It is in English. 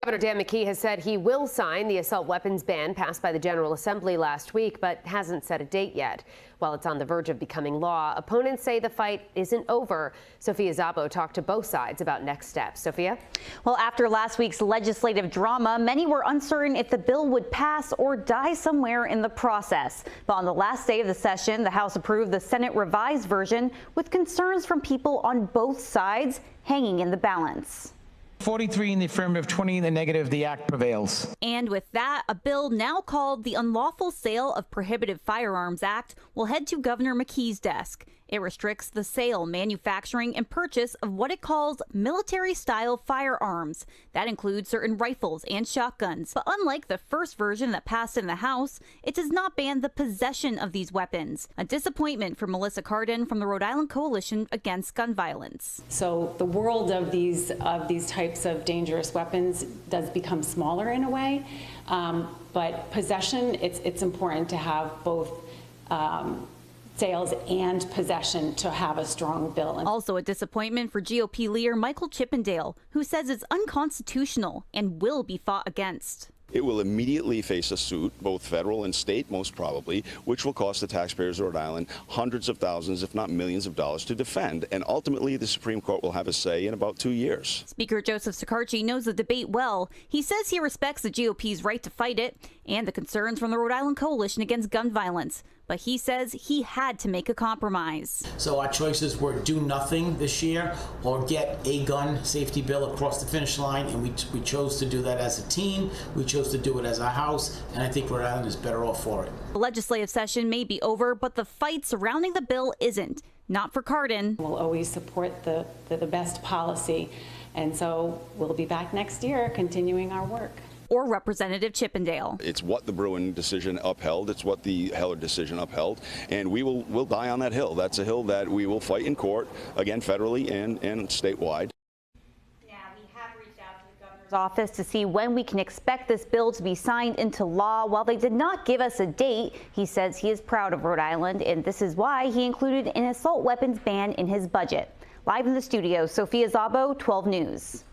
Governor Dan McKee has said he will sign the assault weapons ban passed by the General Assembly last week, but hasn't set a date yet. While it's on the verge of becoming law, opponents say the fight isn't over. Sophia Szabo talked to both sides about next steps. Sophia? Well, after last week's legislative drama, many were uncertain if the bill would pass or die somewhere in the process. But on the last day of the session, the House approved the Senate revised version with concerns from people on both sides hanging in the balance. 43 in the affirmative, 20 in the negative. The act prevails. And with that, a bill now called the Unlawful Sale of Prohibited Firearms Act will head to Governor McKee's desk. It restricts the sale, manufacturing, and purchase of what it calls military-style firearms. That includes certain rifles and shotguns. But unlike the first version that passed in the House, it does not ban the possession of these weapons. A disappointment for Melissa Cardin from the Rhode Island Coalition Against Gun Violence. So the world of these types of dangerous weapons does become smaller in a way, but possession, it's important to have both sales and possession to have a strong bill. Also a disappointment for GOP leader Michael Chippendale, who says it's unconstitutional and will be fought against. It will immediately face a suit, both federal and state most probably, which will cost the taxpayers of Rhode Island hundreds of thousands, if not millions of dollars to defend. And ultimately, the Supreme Court will have a say in about 2 years. Speaker Joseph Sicarci knows the debate well. He says he respects the GOP's right to fight it and the concerns from the Rhode Island Coalition Against Gun Violence. But he says he had to make a compromise. So our choices were do nothing this year or get a gun safety bill across the finish line, and we chose to do that as a team. We chose to do it as a House, and I think Rhode Island is better off for it. The legislative session may be over, but the fight surrounding the bill isn't. Not for Cardin. We'll always support the best policy, and so we'll be back next year continuing our work. Or Representative Chippendale. It's what the Bruin decision upheld. It's what the Heller decision upheld. And we'll die on that hill. That's a hill that we will fight in court, again, federally and statewide. Yeah, we have reached out to the governor's office to see when we can expect this bill to be signed into law. While they did not give us a date, he says he is proud of Rhode Island, and this is why he included an assault weapons ban in his budget. Live in the studio, Sophia Szabo, 12 News.